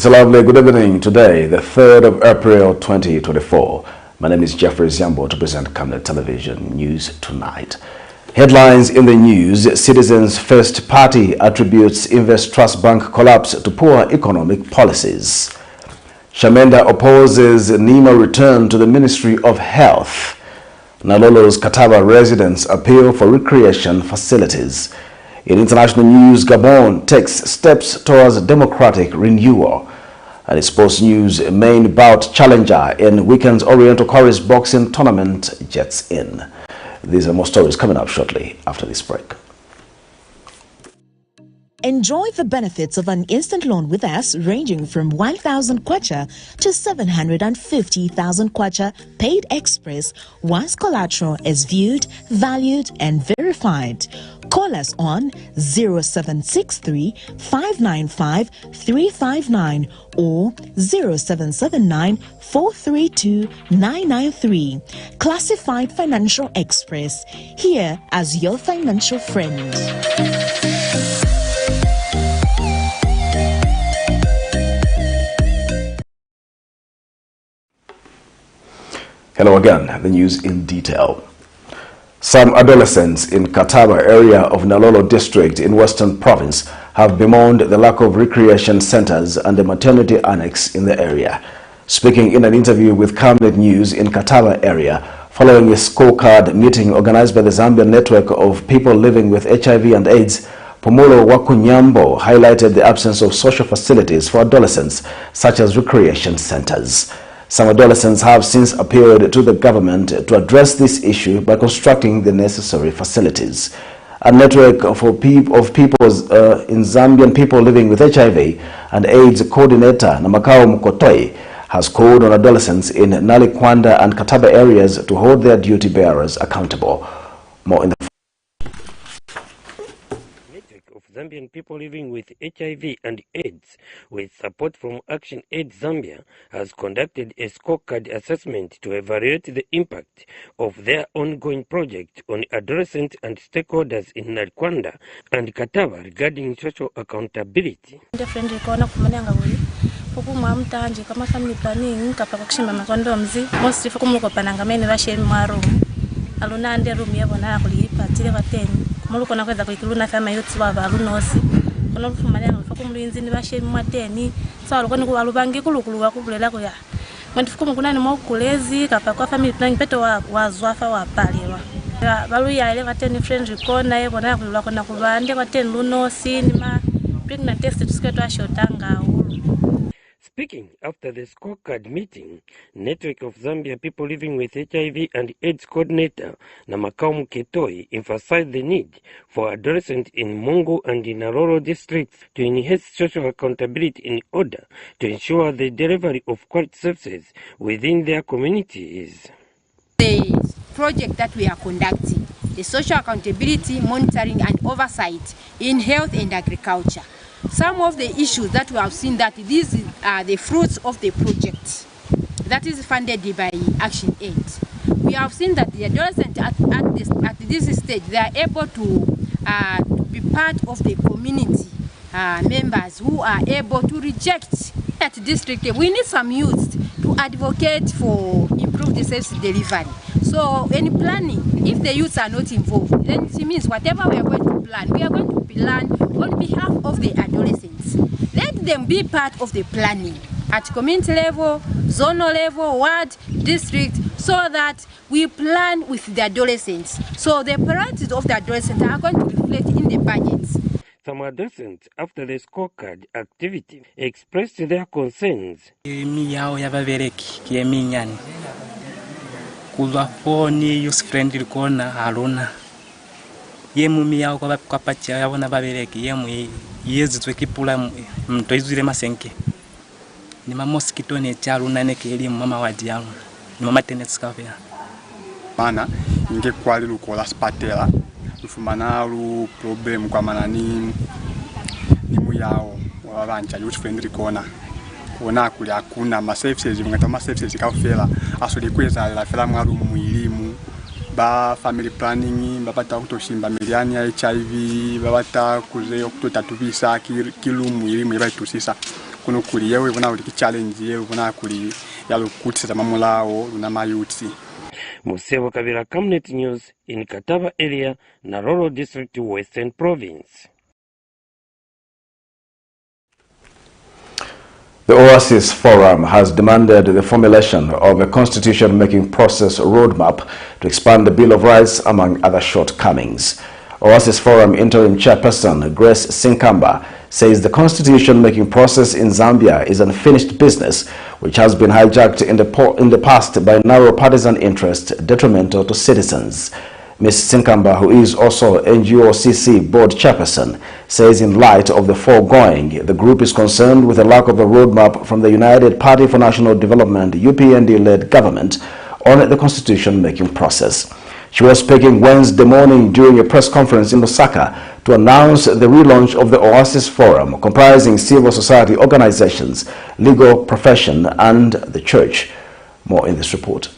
It's a lovely good evening today, the 3rd of April 2024. My name is Jeffrey Ziambo to present Camnet Television News Tonight. Headlines in the news: Citizens First Party attributes INVESTRUST Bank collapse to poor economic policies. SHAMENDA opposes NHIMA return to the Ministry of Health. NALOLO'S KATABA residents appeal for recreation facilities. In international news, Gabon takes steps towards democratic renewal. And in sports news, main bout challenger in weekend's Oriental QUARRIES boxing tournament jets in. These are more stories coming up shortly after this break. Enjoy the benefits of an instant loan with us ranging from 1,000 kwacha to 750,000 kwacha paid express once collateral is viewed, valued and verified. Call us on 0763 595 359 or 0779 432 993. Classified Financial Express, here as your financial friend. Hello again, the news in detail. Some adolescents in KATABA area of NALOLO district in Western Province have bemoaned the lack of recreation centers and the maternity annex in the area. Speaking in an interview with Camnet News in KATABA area, following a scorecard meeting organized by the Zambian Network of People Living with HIV and AIDS, Pomolo Wakunyambo highlighted the absence of social facilities for adolescents, such as recreation centers. Some adolescents have since appealed to the government to address this issue by constructing the necessary facilities. A network of people in Zambian people living with HIV and AIDS coordinator Namakao Mukotoi has called on adolescents in Nalikwanda and KATABA areas to hold their duty bearers accountable. More in the Zambian people living with HIV and AIDS, with support from Action Aid Zambia, has conducted a scorecard assessment to evaluate the impact of their ongoing project on adolescents and stakeholders in Nalikwanda and KATABA regarding social accountability. Family planning kushimba makondoms most kumulukopananga mene basheri mwaro aluna ande room yabona kulipa tire bateni muluko nakweza kuikiluna fama youth baba alunosi kono lufumanya ngafakumlinzi ni basheri mwateni so alukoni ku alubangi kulukulu wakubulela ko ya mwandifukumu kunani mwakulezi kapa kwa family planning peto wazwafa wapalewa baluya ile bateni friend kona yebona kulwa kona kubande bateni lunosi ni ma pregnant test tusiketwa shotanga. Speaking after the scorecard meeting, Network of Zambia People Living with HIV and AIDS coordinator Namakao Mukotoi emphasized the need for adolescents in Mungu and in NALOLO districts to enhance social accountability in order to ensure the delivery of quality services within their communities. The project that we are conducting, the social accountability, monitoring and oversight in health and agriculture. Some of the issues that we have seen that these are the fruits of the project that is funded by Action Aid. We have seen that the adolescents at this stage, they are able to be part of the community members who are able to reject. At district, we need some youth to advocate for improved service delivery. So in planning, if the youths are not involved, then it means whatever we are going to plan, we are going to plan on behalf of the adolescents. Let them be part of the planning at community level, zonal level, ward, district, so that we plan with the adolescents. So the priorities of the adolescents are going to reflect in the budgets. Some adolescents, after the scorecard activity, expressed their concerns. Kulwafoni use friend likona aluna yemu miyao kwa pacha yabona babereki yemu yezi twekipula mtoizire masenke ni mamoskito ne charuna ne keli mama wadi yalu ni mama tenets kafia mana inge kwali lukola spatela lufumana lu problem kwa manani ni muyao wabanja youth friend likona ona kuli hakuna ma services ngata ma services kafela asuli kweza la fela mwaru muilimu ba family planning babata kutoshimba miliani ya HIV babata kuze okutotatu visa kilumu ili mwiba tusisa kuno kuli yewe bona uli challenge yewe bona kuli yalo kutisa mamulao na mayuti. Musebo Kabira, Camnet News in Kataba area, NALOLO District, Western Province. The Oasis Forum has demanded the formulation of a constitution-making process roadmap to expand the Bill of Rights, among other shortcomings. Oasis Forum interim chairperson Grace Sinkamba says the constitution-making process in Zambia is unfinished business, which has been hijacked in the past by narrow partisan interests detrimental to citizens. Ms. Sinkamba, who is also NGOCC board chairperson, says in light of the foregoing, the group is concerned with the lack of a roadmap from the United Party for National Development UPND-led government on the constitution-making process. She was speaking Wednesday morning during a press conference in Lusaka to announce the relaunch of the Oasis Forum, comprising civil society organizations, legal profession, and the church. More in this report.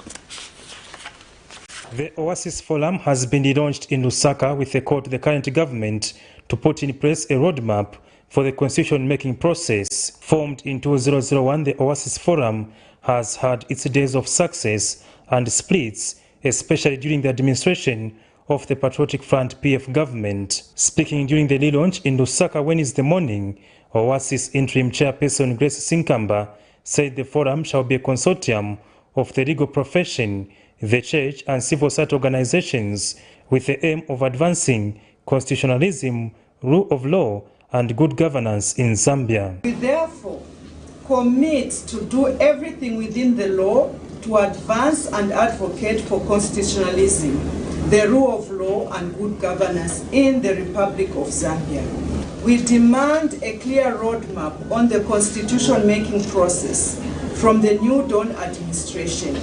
The Oasis Forum has been relaunched in Lusaka with a call to the current government to put in place a roadmap for the constitution-making process. Formed in 2001, the Oasis Forum has had its days of success and splits, especially during the administration of the Patriotic Front PF government. Speaking during the relaunch in Lusaka Wednesday morning, Oasis interim chairperson Grace Sinkamba said the forum shall be a consortium of the legal profession, the church and civil society organizations with the aim of advancing constitutionalism, rule of law and good governance in Zambia. We therefore commit to do everything within the law to advance and advocate for constitutionalism, the rule of law and good governance in the Republic of Zambia. We demand a clear roadmap on the constitution-making process from the New Dawn administration.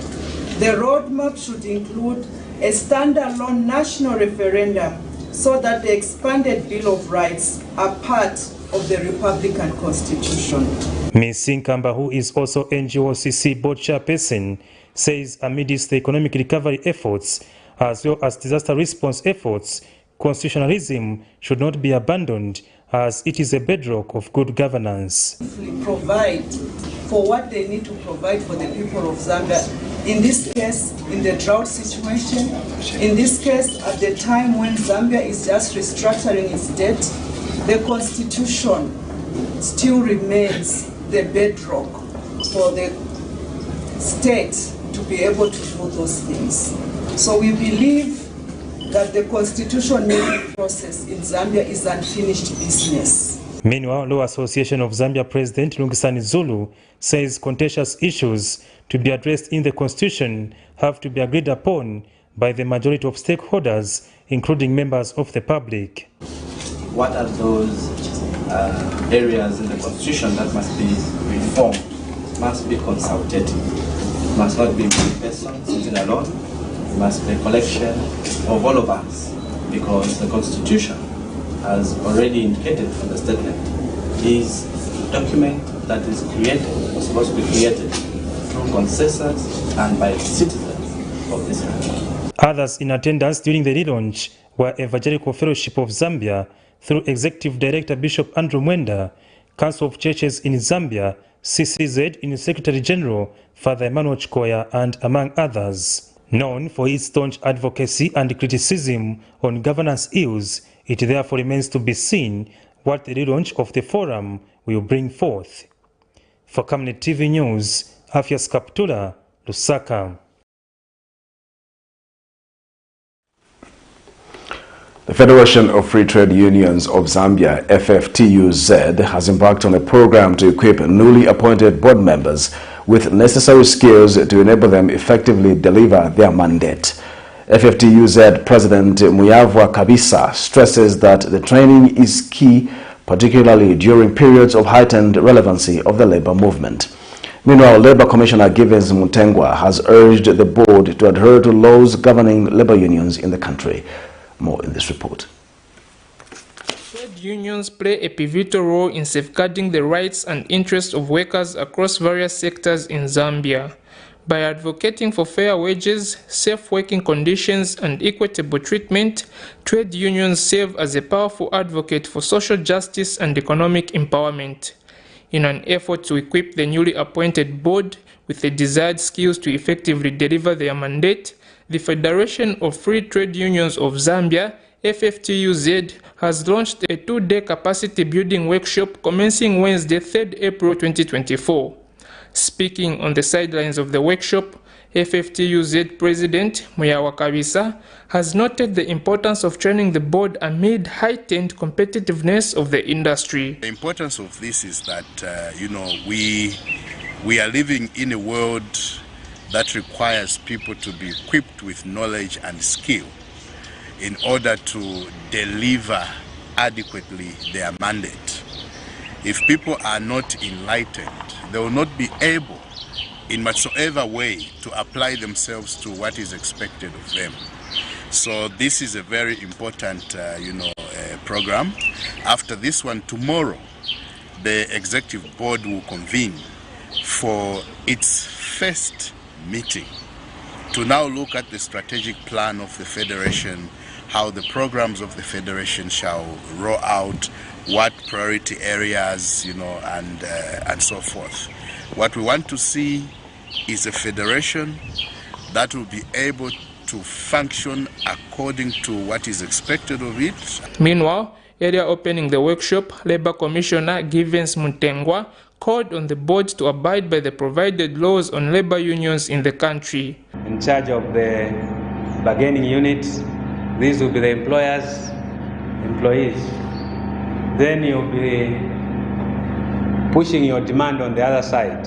The roadmap should include a standalone national referendum so that the expanded Bill of Rights are part of the Republican Constitution. Ms. Sinkamba, who is also NGOCC board chairperson, says amidst the economic recovery efforts as well as disaster response efforts, constitutionalism should not be abandoned as it is a bedrock of good governance. Provide for what they need to provide for the people of Zambia. In this case, in the drought situation, in this case, at the time when Zambia is just restructuring its debt, the Constitution still remains the bedrock for the state to be able to do those things. So we believe that the constitution-making process in Zambia is unfinished business. Meanwhile, Law Association of Zambia President Lungisani Zulu says contentious issues to be addressed in the Constitution have to be agreed upon by the majority of stakeholders, including members of the public. What are those areas in the Constitution that must be reformed? Must be consultative. It must not be one person sitting alone. It must be a collection of all of us, because the Constitution, as already indicated from the statement, is a document that is created, or supposed to be created, through consensus and by citizens of this country. Others in attendance during the relaunch were Evangelical Fellowship of Zambia through Executive Director Bishop Andrew Mwenda, Council of Churches in Zambia, CCZ in Secretary General Father Emmanuel Chikoya, and among others. Known for its staunch advocacy and criticism on governance ills, it therefore remains to be seen what the relaunch of the forum will bring forth. For Camnet TV News, Afias Kaptula, Lusaka. The Federation of Free Trade Unions of Zambia, FFTUZ, has embarked on a program to equip newly appointed board members with necessary skills to enable them effectively deliver their mandate. FFTUZ President Muyavwa Kabisa stresses that the training is key, particularly during periods of heightened relevancy of the labor movement. Meanwhile, Labor Commissioner Givens Mutengwa has urged the board to adhere to laws governing labor unions in the country. More in this report. Trade unions play a pivotal role in safeguarding the rights and interests of workers across various sectors in Zambia. By advocating for fair wages, safe working conditions, and equitable treatment, trade unions serve as a powerful advocate for social justice and economic empowerment. in an effort to equip the newly appointed board with the desired skills to effectively deliver their mandate, the Federation of Free Trade Unions of Zambia, FFTUZ, has launched a 2-day capacity building workshop commencing Wednesday, 3rd April 2024. Speaking on the sidelines of the workshop, FFTUZ President Muyawa Kabisa has noted the importance of training the board amid heightened competitiveness of the industry. The importance of this is that, we are living in a world that requires people to be equipped with knowledge and skill in order to deliver adequately their mandate. If people are not enlightened, they will not be able in whatsoever way to apply themselves to what is expected of them. So this is a very important program. After this one, tomorrow the executive board will convene for its first meeting to now look at the strategic plan of the Federation, how the programs of the Federation shall roll out, what priority areas, and so forth. What we want to see is a federation that will be able to function according to what is expected of it. Meanwhile, earlier opening the workshop, Labour Commissioner Givens Muntengwa called on the board to abide by the provided laws on labour unions in the country. In charge of the bargaining units, these will be the employers, employees. Then you'll be pushing your demand on the other side.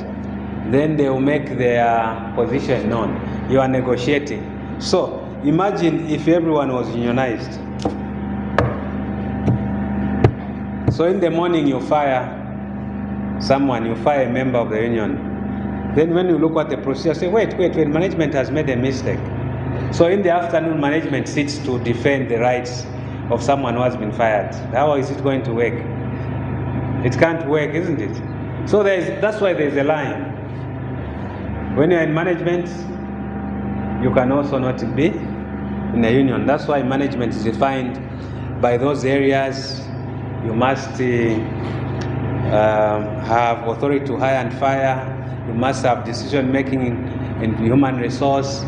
Then they will make their position known. You are negotiating. So imagine if everyone was unionized. So in the morning you fire someone, you fire a member of the union. Then when you look at the procedure, say, wait, management has made a mistake. So in the afternoon, management sits to defend the rights of someone who has been fired. How is it going to work? It can't work, isn't it? So that's why there's a line. When you're in management, you can also not be in a union. That's why management is defined by those areas. You must have authority to hire and fire. You must have decision making in human resource,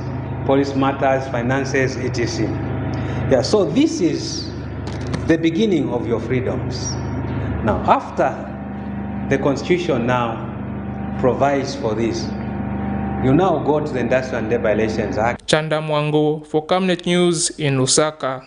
police matters, finances, etc. Yeah, so this is the beginning of your freedoms. Now, after the Constitution now provides for this, you now go to the Industrial and Labour Relations Act. Chanda Mwango for Camnet News in Lusaka.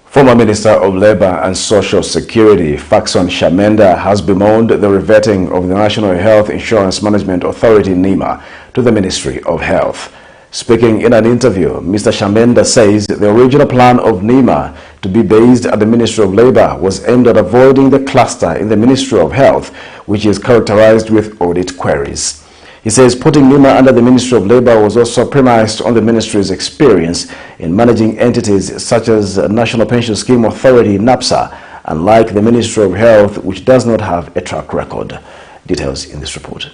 Former Minister of Labour and Social Security, Faxon Shamenda, has bemoaned the reverting of the National Health Insurance Management Authority, NHIMA, to the Ministry of Health. Speaking in an interview, Mr. Shamenda says the original plan of NHIMA to be based at the Ministry of Labour was aimed at avoiding the cluster in the Ministry of Health, which is characterized with audit queries. He says putting NHIMA under the Ministry of Labour was also premised on the ministry's experience in managing entities such as National Pension Scheme Authority, NAPSA, unlike the Ministry of Health, which does not have a track record. Details in this report.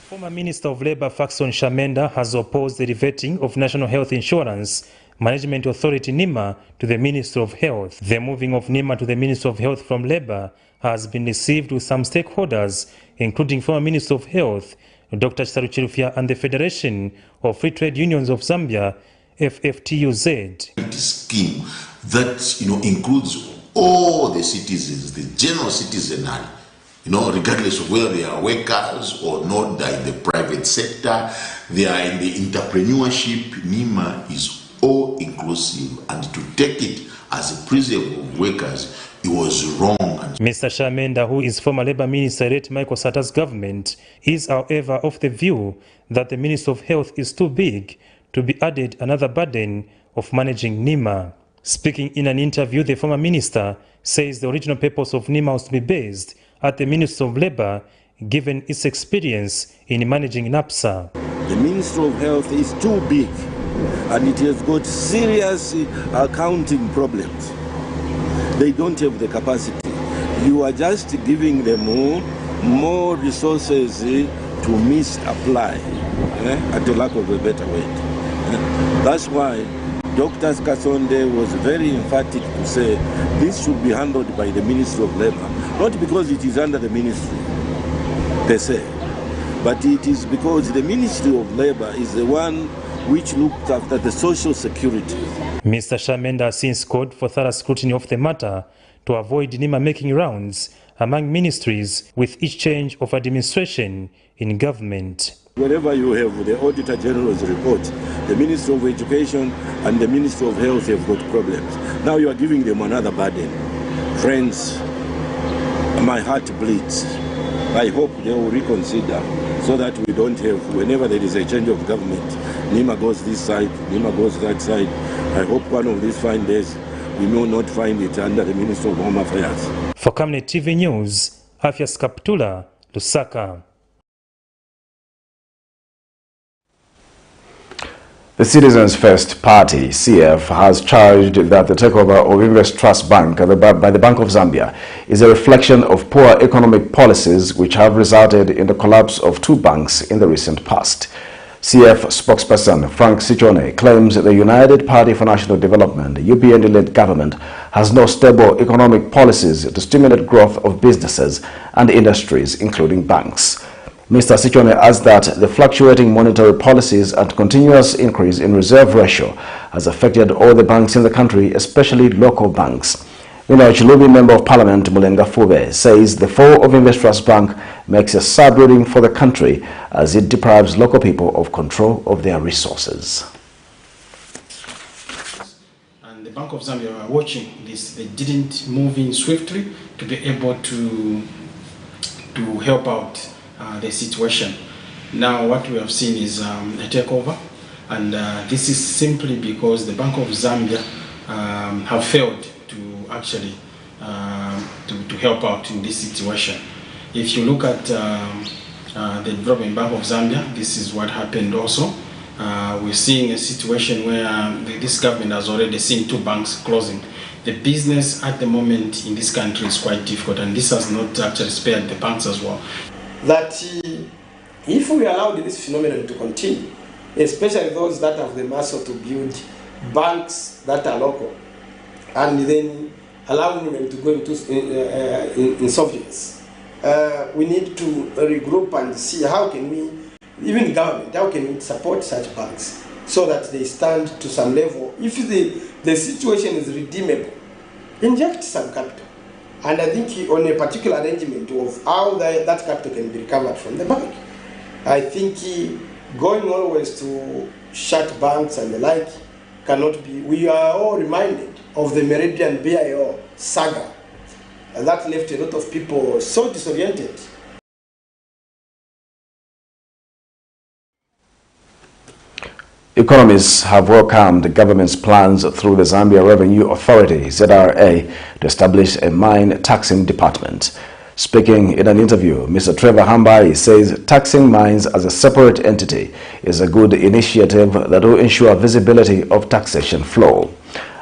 Former Minister of Labour Faxon Shamenda has opposed the reverting of National Health Insurance Management Authority NHIMA to the Ministry of Health. The moving of NHIMA to the Ministry of Health from Labour has been received with some stakeholders, including former Minister of Health Dr. Chisaruchirufya and the Federation of Free Trade Unions of Zambia, FFTUZ. Scheme that includes all the citizens, the general citizenry, regardless of whether they are workers or not, they are in the private sector, they are in the entrepreneurship. NHIMA is all inclusive, and to take it as a preserve of workers, it was wrong. Mr. Shamenda, who is former Labour Minister late Michael Sata's government, is however of the view that the Ministry of Health is too big to be added another burden of managing NHIMA. Speaking in an interview, the former minister says the original purpose of NHIMA was to be based at the Ministry of Labour, given its experience in managing NAPSA. The Ministry of Health is too big, and it has got serious accounting problems. They don't have the capacity. You are just giving them more resources to misapply, at the lack of a better word. That's why Dr. Kasonde was very emphatic to say this should be handled by the Ministry of Labour, not because it is under the ministry per se, but it is because the Ministry of Labour is the one which looked after the social security. Mr. Shamenda has since called for thorough scrutiny of the matter to avoid NHIMA making rounds among ministries with each change of administration in government. Wherever you have the Auditor General's report, the Ministry of Education and the Ministry of Health have got problems. Now you are giving them another burden. Friends, my heart bleeds. I hope they will reconsider so that we don't have, whenever there is a change of government, NHIMA goes this side, NHIMA goes that side. I hope one of these fine days we will not find it under the Ministry of Home Affairs. For Camnet TV News, Afias Kaptula, Lusaka. The Citizens First Party, CF, has charged that the takeover of INVESTRUST Bank by the Bank of Zambia is a reflection of poor economic policies which have resulted in the collapse of two banks in the recent past. CF spokesperson Frank Sichone claims the United Party for National Development, UPND-led government, has no stable economic policies to stimulate growth of businesses and industries, including banks. Mr. Sichone adds that the fluctuating monetary policies and continuous increase in reserve ratio has affected all the banks in the country, especially local banks. Meanwhile, Chilubi Member of Parliament Mulenga Fube says the fall of INVESTRUST Bank makes a sad reading for the country as it deprives local people of control of their resources. And the Bank of Zambia were watching this. They didn't move in swiftly to be able to help out the situation. Now what we have seen is a takeover, and this is simply because the Bank of Zambia have failed to actually to help out in this situation. If you look at the Development Bank of Zambia, this is what happened also. We're seeing a situation where this government has already seen two banks closing. The business at the moment in this country is quite difficult, and this has not actually spared the banks as well. That if we allow this phenomenon to continue, especially those that have the muscle to build banks that are local, and then allowing them to go into insolvency, we need to regroup and see how can we, even government, how can we support such banks so that they stand to some level. If the situation is redeemable, inject some capital. And I think on a particular arrangement of how that capital can be recovered from the bank. I think going always to shut banks and the like cannot be. We are all reminded of the Meridian BIO saga, and that left a lot of people so disoriented. Economists have welcomed the government's plans through the Zambia Revenue Authority, ZRA, to establish a mine taxing department. Speaking in an interview, Mr. Trevor Hambai says taxing mines as a separate entity is a good initiative that will ensure visibility of taxation flow.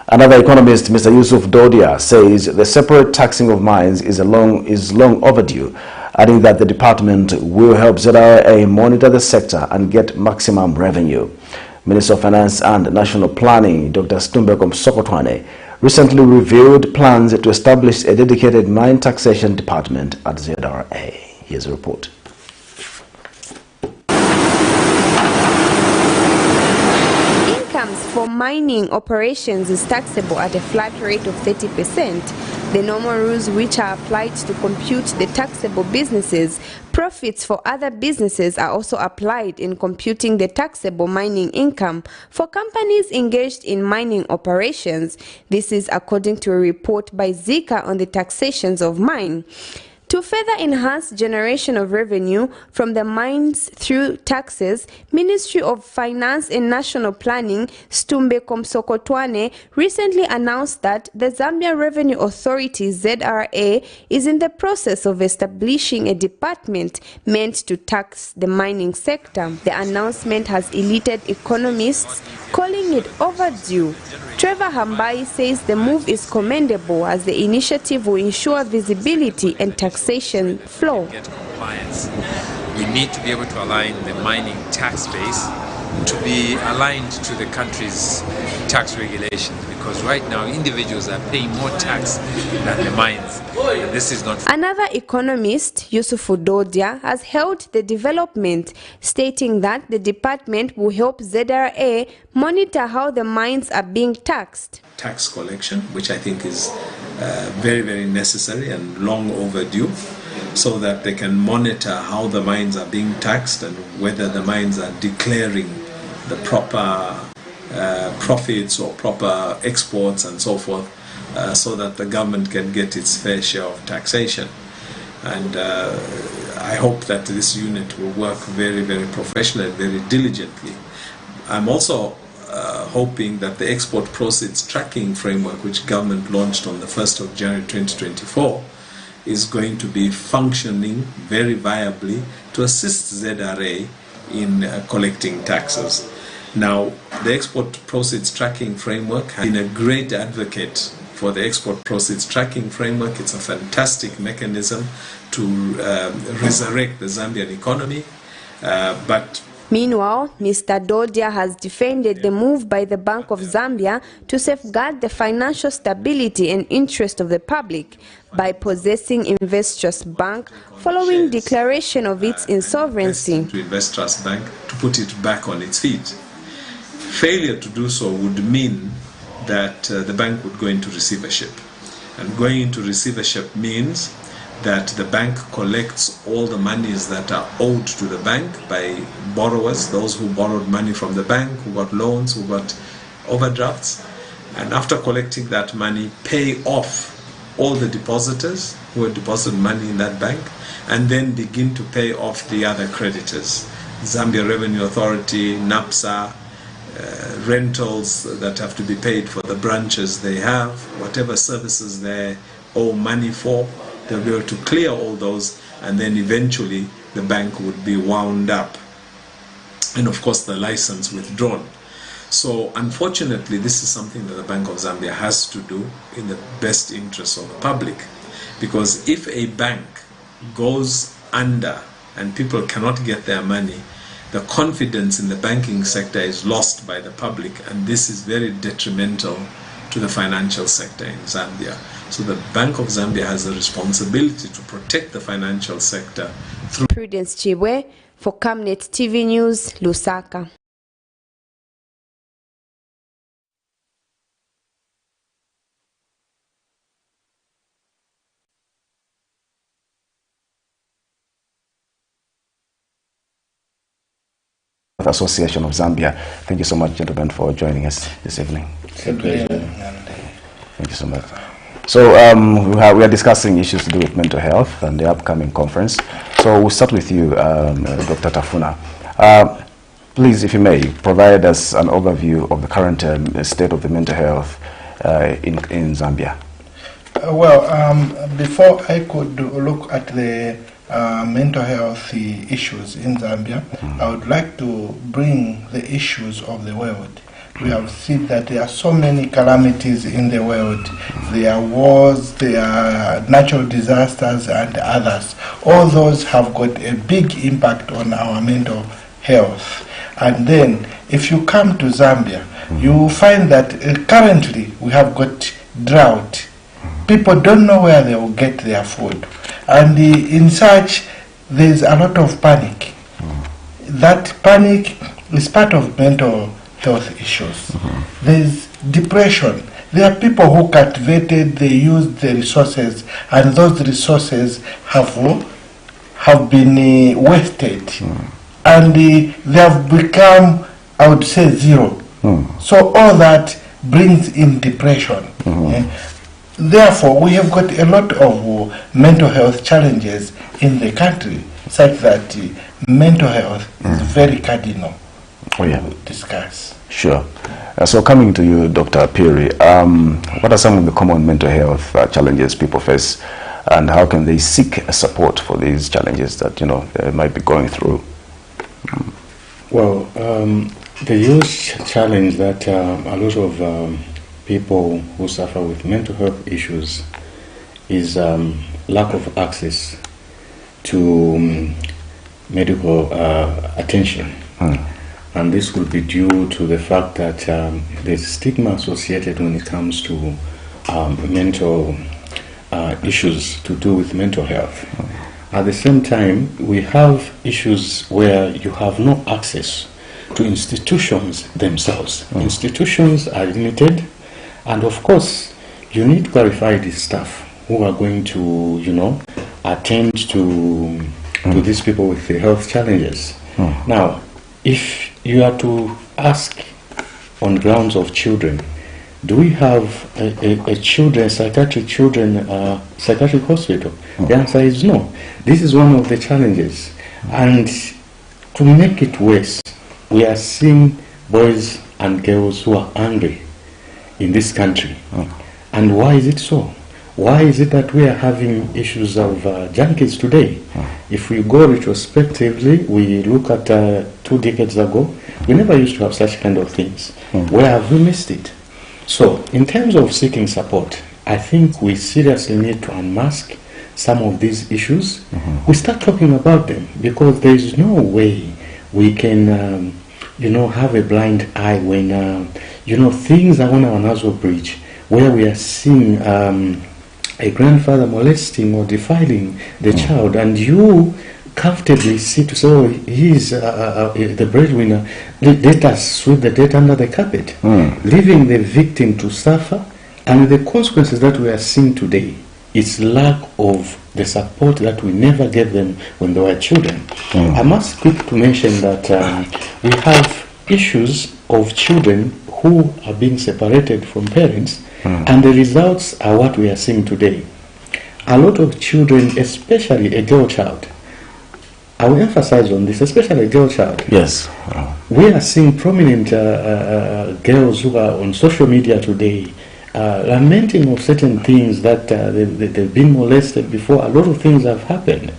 Another economist, Mr. Yusuf Dodia, says the separate taxing of mines is long overdue, adding that the department will help ZRA monitor the sector and get maximum revenue. Minister of Finance and National Planning, Dr. Stumbekom Sokotwane, recently revealed plans to establish a dedicated mine taxation department at ZRA. Here's a report. Incomes for mining operations is taxable at a flat rate of 30%. The normal rules which are applied to compute the taxable businesses, profits for other businesses are also applied in computing the taxable mining income for companies engaged in mining operations. This is according to a report by Zika on the taxations of mine. To further enhance generation of revenue from the mines through taxes, Ministry of Finance and National Planning, Stumbekom Sokotwane, recently announced that the Zambia Revenue Authority, ZRA, is in the process of establishing a department meant to tax the mining sector. The announcement has eluded economists, calling it overdue. Trevor Hambai says the move is commendable as the initiative will ensure visibility and taxation flow. Get compliance. We need to be able to align the mining tax base to be aligned to the country's tax regulations, because right now individuals are paying more tax than the mines. And this is not. Another economist, Yusufu Dodia, has hailed the development, stating that the department will help ZRA monitor how the mines are being taxed. Tax collection, which I think is very, very necessary and long overdue, so that they can monitor how the mines are being taxed and whether the mines are declaring the proper profits or proper exports and so forth, so that the government can get its fair share of taxation. And I hope that this unit will work very, very professionally and very diligently. I'm also hoping that the export proceeds tracking framework, which government launched on the 1st of January 2024, is going to be functioning very viably to assist ZRA in collecting taxes. Now, the export proceeds tracking framework has been a great advocate for the export proceeds tracking framework. It's a fantastic mechanism to resurrect the Zambian economy, but Meanwhile, Mr. Dodia has defended the move by the Bank of Zambia to safeguard the financial stability and interest of the public by possessing INVESTRUST Bank following declaration of its insolvency. To INVESTRUST Bank to put it back on its feet. Failure to do so would mean that the bank would go into receivership. And going into receivership means that the bank collects all the monies that are owed to the bank by borrowers, those who borrowed money from the bank, who got loans, who got overdrafts, and after collecting that money, pay off all the depositors who had deposited money in that bank, and then begin to pay off the other creditors, Zambia Revenue Authority, NAPSA, rentals that have to be paid for the branches they have, whatever services they owe money for. They'll be able to clear all those, and then eventually the bank would be wound up, and of course the license withdrawn. So unfortunately, this is something that the Bank of Zambia has to do in the best interest of the public, because if a bank goes under and people cannot get their money, the confidence in the banking sector is lost by the public, and this is very detrimental to the financial sector in Zambia. So the Bank of Zambia has a responsibility to protect the financial sector through. Prudence Chibwe for Camnet TV News, Lusaka. Association of Zambia. Thank you so much, gentlemen, for joining us this evening. It's a pleasure. Thank you so much. So we are discussing issues to do with mental health and the upcoming conference. So we'll start with you, Dr. Tafuna. Please, if you may, provide us an overview of the current state of the mental health in Zambia. Before I could look at the mental health issues in Zambia, I would like to bring the issues of the world. We have seen that there are so many calamities in the world. There are wars, there are natural disasters and others. All those have got a big impact on our mental health. And then if you come to Zambia, you will find that currently we have got drought. People don't know where they will get their food. And in such, there's a lot of panic. That panic is part of mental health issues. There's depression. There are people who cultivated, they used the resources, and those resources have been wasted. And they have become, I would say, zero. So all that brings in depression. Therefore, we have got a lot of mental health challenges in the country, such that mental health is very cardinal to discuss. Sure. So coming to you, Dr. Piri, what are some of the common mental health challenges people face, and how can they seek support for these challenges that they might be going through? Well, the huge challenge that a lot of people who suffer with mental health issues is lack of access to medical attention. And this could be due to the fact that there's stigma associated when it comes to mental issues to do with mental health. At the same time, we have issues where you have no access to institutions themselves. Institutions are limited, and of course, you need qualified staff who are going to, attend to these people with the health challenges. Now, if you are to ask on grounds of children, do we have a psychiatric hospital? The answer is no. This is one of the challenges. And to make it worse, we are seeing boys and girls who are angry in this country. And why is it so? Why is it that we are having issues of junkies today? If we go retrospectively, we look at 2 decades ago, we never used to have such kind of things. Where have we missed it? So, in terms of seeking support, I think we seriously need to unmask some of these issues. We start talking about them, because there is no way we can, have a blind eye when, things are on our nasal bridge, where we are seeing a grandfather molesting or defiling the child, and you comfortably sit to say, oh, he's the breadwinner, let us sweep the debt under the carpet, leaving the victim to suffer. And the consequences that we are seeing today is lack of the support that we never gave them when they were children. I must quick to mention that we have issues of children who are being separated from parents, and the results are what we are seeing today. A lot of children, especially a girl child, I will emphasize on this, especially a girl child. Yes. We are seeing prominent girls who are on social media today lamenting of certain things that they've been molested before. A lot of things have happened.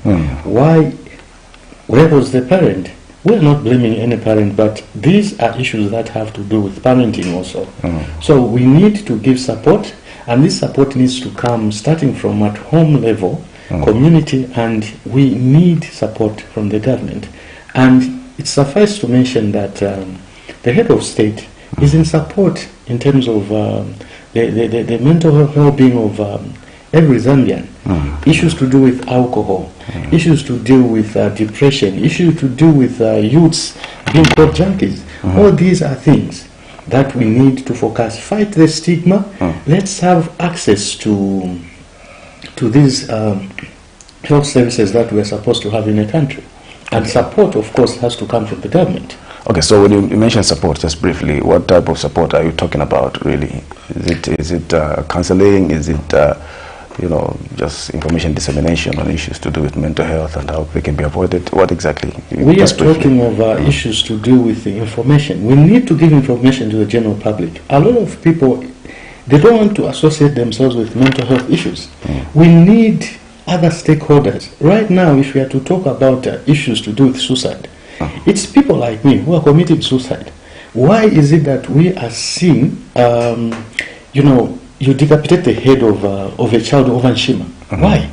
Why? Where was the parent? We're not blaming any parent, but these are issues that have to do with parenting also. So we need to give support, and this support needs to come starting from at home level, community, and we need support from the government. And it suffices to mention that the head of state is in support in terms of the mental well-being of every Zambian. Issues to do with alcohol, issues to deal with depression, issues to do with youths being called junkies. All these are things that we need to focus. Fight the stigma. Let's have access to these health services that we're supposed to have in a country. And support, of course, has to come from the government. Okay, so when you mention support, just briefly, what type of support are you talking about, really? Is it counseling? Is it, just information dissemination on issues to do with mental health and how they can be avoided? What exactly? We are talking of issues to do with the information. We need to give information to the general public. A lot of people, they don't want to associate themselves with mental health issues. We need other stakeholders. Right now, if we are to talk about issues to do with suicide, it's people like me who are committing suicide. Why is it that we are seeing, you decapitate the head of a child over NHIMA? Why?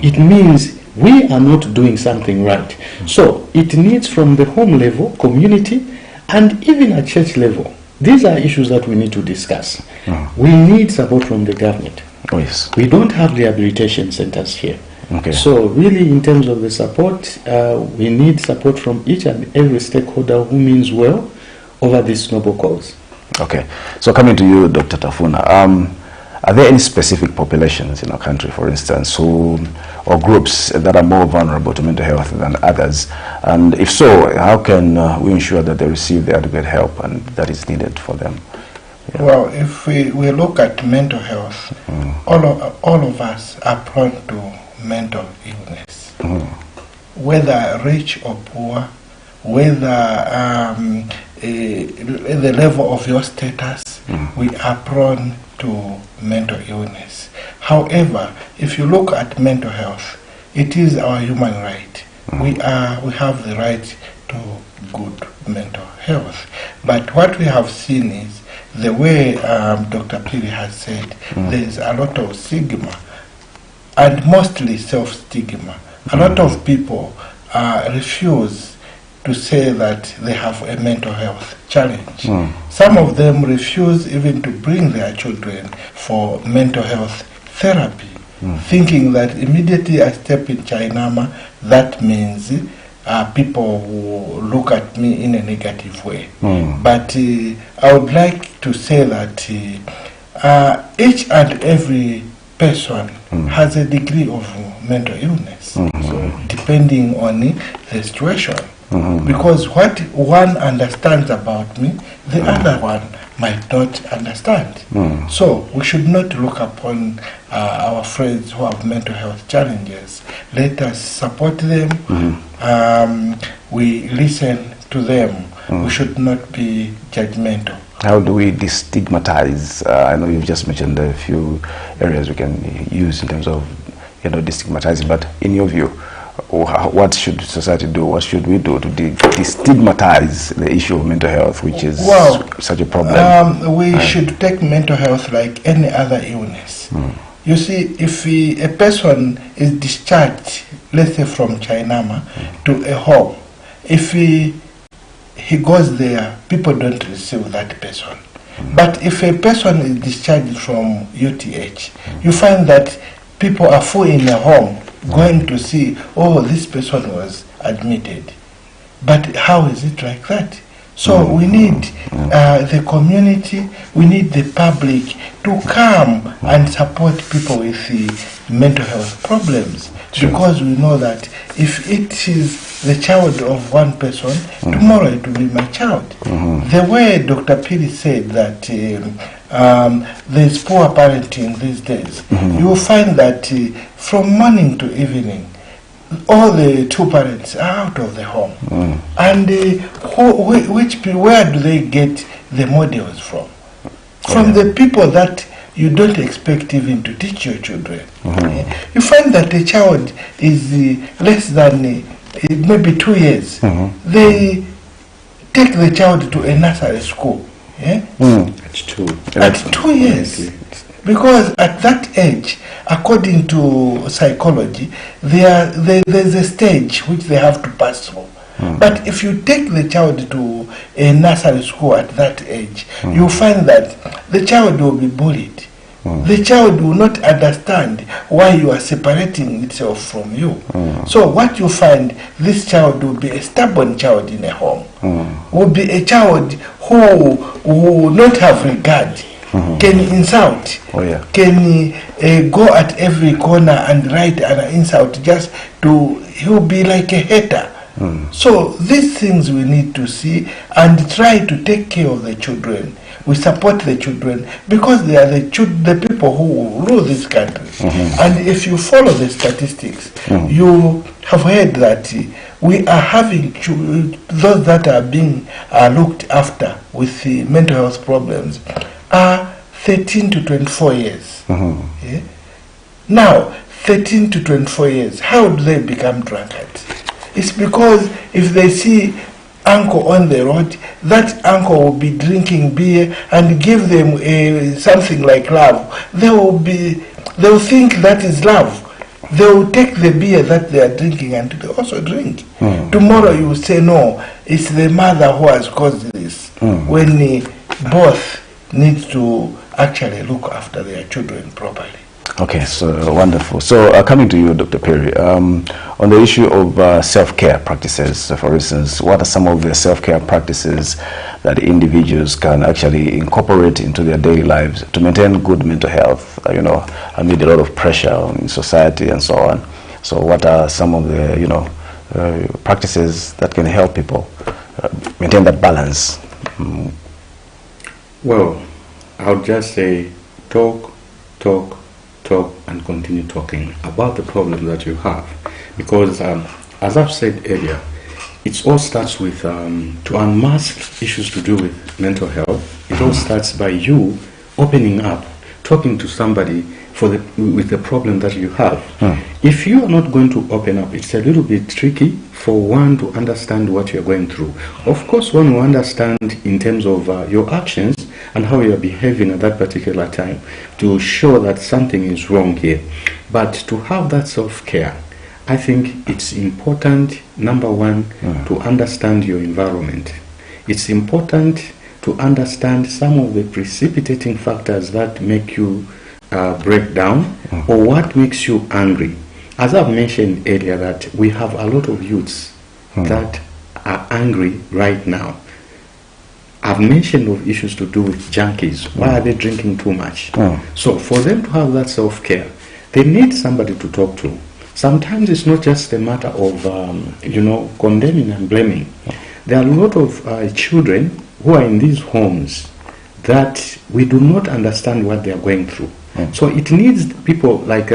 It means we are not doing something right. So it needs from the home level, community, and even at church level. These are issues that we need to discuss. We need support from the government. Oh, yes. We don't have rehabilitation centers here. Okay. So really, in terms of the support, we need support from each and every stakeholder who means well over this noble cause. Okay. So coming to you, Dr. Tafuna, are there any specific populations in our country, for instance, or groups that are more vulnerable to mental health than others? And if so, how can we ensure that they receive the adequate help and that is needed for them? Yeah. Well, if we look at mental health, all of us are prone to mental illness, whether rich or poor, whether the level of your status, we are prone to mental illness. However, if you look at mental health, it is our human right. We have the right to good mental health. But what we have seen is the way Dr. Pili has said, there is a lot of stigma, and mostly self-stigma. A lot of people refuse to say that they have a mental health challenge. Some of them refuse even to bring their children for mental health therapy, thinking that immediately I step in NHIMA, that means people will look at me in a negative way. But I would like to say that each and every person has a degree of mental illness, so depending on the situation. Because what one understands about me, the other one might not understand. So we should not look upon our friends who have mental health challenges. Let us support them. We listen to them. We should not be judgmental. How do we destigmatize? I know you've just mentioned a few areas we can use in terms of, destigmatizing, but in your view, what should society do? What should we do to destigmatize the issue of mental health, which is such a problem? We should take mental health like any other illness. You see, if a person is discharged, let's say from NHIMA to a home, if he goes there, people don't receive that person. But if a person is discharged from UTH, you find that people are full in a home going to see, oh, this person was admitted. But how is it like that? So we need the community, we need the public to come and support people with the mental health problems. Because we know that if it is the child of one person, tomorrow it will be my child. The way Dr. Piri said that there's poor parenting these days, you will find that from morning to evening, all the two parents are out of the home. And where do they get the models from? From the people that you don't expect even to teach your children. You find that a child is less than maybe 2 years. They take the child to a nursery school. At 2 years. Because at that age, according to psychology, there's a stage which they have to pass through. But if you take the child to a nursery school at that age, you find that the child will be bullied. The child will not understand why you are separating itself from you. So what you find, this child will be a stubborn child in a home. Will be a child who will not have regard, can insult, can go at every corner and write an insult just to, he'll be like a hater. So these things we need to see and try to take care of the children. We support the children because they are the people who rule this country. And if you follow the statistics, you have heard that we are having those that are being looked after with the mental health problems are 13 to 24 years. Now, 13 to 24 years, how do they become drunkards? It's because if they see uncle on the road, that uncle will be drinking beer and give them something like love. They'll think that is love. They will take the beer that they are drinking and they also drink. Tomorrow you will say, no, it's the mother who has caused this. When both need to actually look after their children properly. Okay, so wonderful. So coming to you, Dr. Perry, on the issue of self-care practices, for instance, what are some of the self-care practices that individuals can actually incorporate into their daily lives to maintain good mental health, amid a lot of pressure in society and so on? So what are some of the, practices that can help people maintain that balance? Well, I would just say talk, and continue talking about the problem that you have, because as I've said earlier, it all starts with to unmask issues to do with mental health. It all starts by you opening up, talking to somebody with the problem that you have. If you are not going to open up, it's a little bit tricky for one to understand what you're going through. Of course, one will understand in terms of your actions and how you're behaving at that particular time to show that something is wrong here. But to have that self-care I think it's important, number one, to understand your environment. It's important to understand some of the precipitating factors that make you break down or what makes you angry. As I've mentioned earlier, that we have a lot of youths that are angry right now. I've mentioned of issues to do with junkies. Why are they drinking too much? So for them to have that self-care, they need somebody to talk to. Sometimes it's not just a matter of, condemning and blaming. There are a lot of children who are in these homes that we do not understand what they are going through. So it needs people like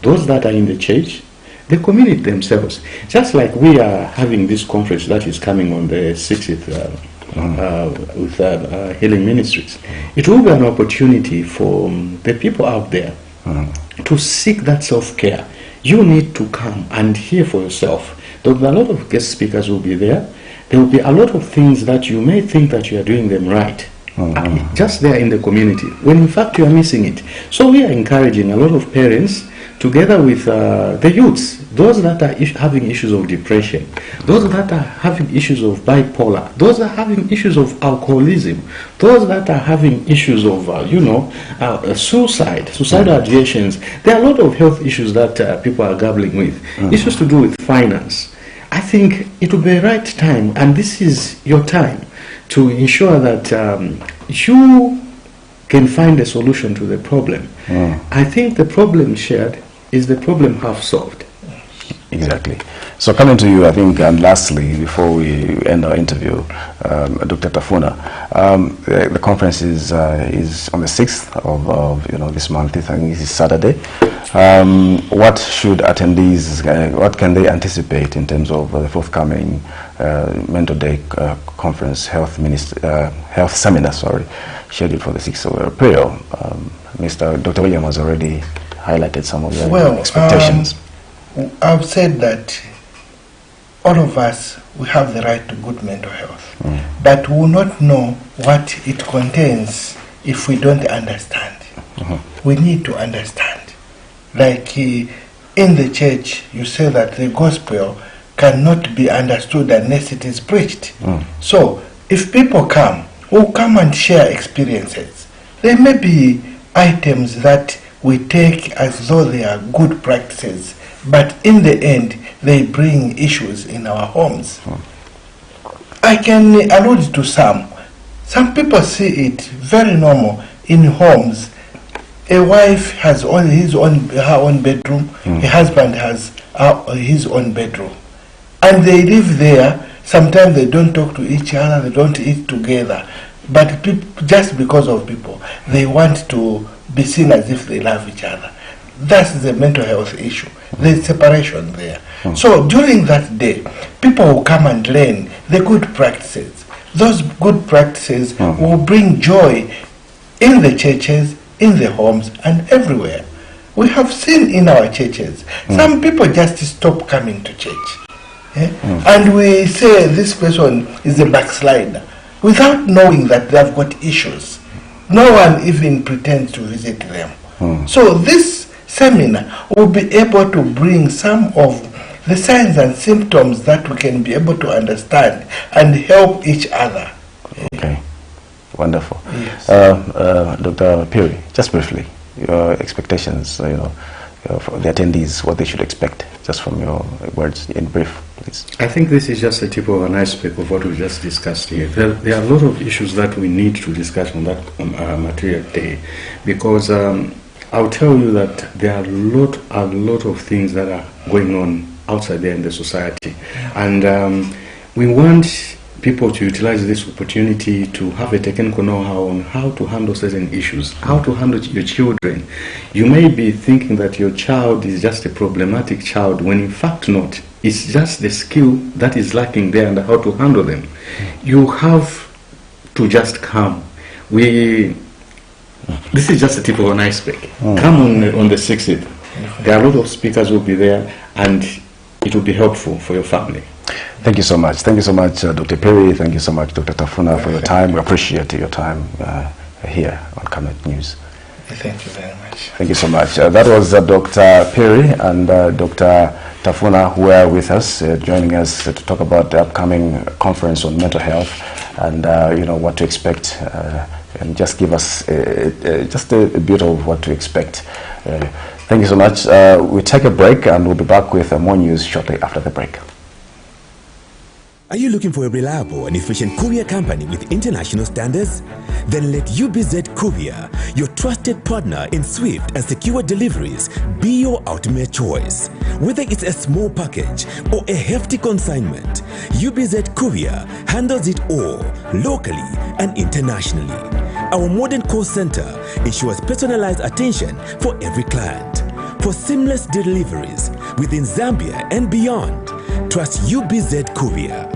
those that are in the church, the community themselves. Just like we are having this conference that is coming on the 60th with Healing Ministries. It will be an opportunity for the people out there to seek that self-care. You need to come and hear for yourself. There will be a lot of guest speakers will be there. There will be a lot of things that you may think that you are doing them right. Just there in the community, when in fact you are missing it. So we are encouraging a lot of parents together with the youths, those that are having issues of depression, those that are having issues of bipolar, those that are having issues of alcoholism, those that are having issues of, suicidal ideations. There are a lot of health issues that people are grappling with, issues to do with finance. I think it will be the right time, and this is your time, to ensure that you can find a solution to the problem. I think the problem shared is the problem half solved. Exactly. So coming to you, I think, and lastly, before we end our interview, Dr. Tafuna, the conference is on the 6th of this month. I think this is Saturday. What should attendees, what can they anticipate in terms of the forthcoming Mental Day conference, health seminar, scheduled for the 6th of April? Dr. William has already highlighted some of the expectations. I've said that all of us, we have the right to good mental health, but we will not know what it contains if we don't understand. We need to understand. Like in the church, you say that the gospel cannot be understood unless it is preached. So if people come, who come and share experiences, there may be items that we take as though they are good practices, but in the end, they bring issues in our homes. I can allude to some. Some people see it very normal in homes. A wife has her own bedroom, a husband has his own bedroom. And they live there. Sometimes they don't talk to each other, they don't eat together. But just because of people, they want to be seen as if they love each other. That's the mental health issue. There's separation there. So during that day, people will come and learn the good practices. Those good practices will bring joy in the churches, in the homes, and everywhere. We have seen in our churches, some people just stop coming to church. And we say this person is a backslider without knowing that they've got issues. No one even pretends to visit them. So this seminar will be able to bring some of the signs and symptoms that we can be able to understand and help each other. Okay, wonderful. Yes. Dr. Perry, just briefly, your expectations, for the attendees, what they should expect, just from your words in brief, please. I think this is just a tip of an iceberg of what we just discussed here. There are a lot of issues that we need to discuss on that material day, because I'll tell you that there are a lot of things that are going on outside there in the society, and we want people to utilize this opportunity to have a technical know-how on how to handle certain issues, how to handle your children. You may be thinking that your child is just a problematic child, when in fact not. It's just the skill that is lacking there and how to handle them. You have to just come. This is just a tip of an iceberg. Come on the 6th. There are a lot of speakers who will be there, and it will be helpful for your family. Thank you so much. Thank you so much, Dr. Perry. Thank you so much, Dr. Tafuna, for your time. We appreciate your time here on Camnet News. Thank you very much. Thank you so much. That was Dr. Perry and Dr. Tafuna, who are with us, joining us to talk about the upcoming conference on mental health and what to expect, and just give us just a bit of what to expect. Thank you so much. We'll take a break and we'll be back with more news shortly after the break. Are you looking for a reliable and efficient courier company with international standards? Then let UBZ Courier, your trusted partner in swift and secure deliveries, be your ultimate choice. Whether it's a small package or a hefty consignment, UBZ Courier handles it all, locally and internationally. Our modern call center ensures personalized attention for every client. For seamless deliveries within Zambia and beyond, trust UBZ Courier.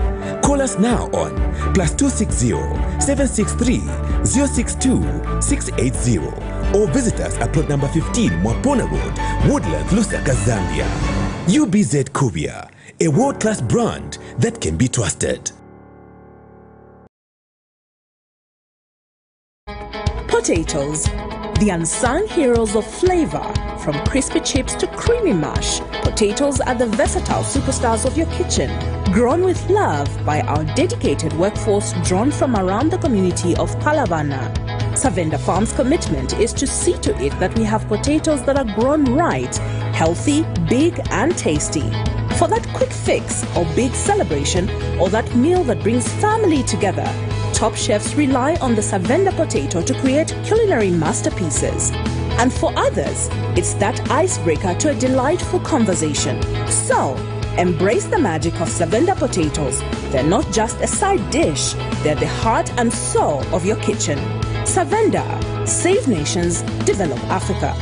Call us now on +260-763-062-680 or visit us at plot number 15 Mwapona Road, Woodlands, Lusaka, Zambia. UBZ Courier, a world-class brand that can be trusted. Potatoes, the unsung heroes of flavor. From crispy chips to creamy mash, potatoes are the versatile superstars of your kitchen. Grown with love by our dedicated workforce drawn from around the community of Palavana. Savenda Farm's commitment is to see to it that we have potatoes that are grown right, healthy, big and tasty. For that quick fix or big celebration or that meal that brings family together, top chefs rely on the Savenda potato to create culinary masterpieces. And for others, it's that icebreaker to a delightful conversation. So, embrace the magic of Savenda potatoes. They're not just a side dish, they're the heart and soul of your kitchen. Savenda, save nations, develop Africa.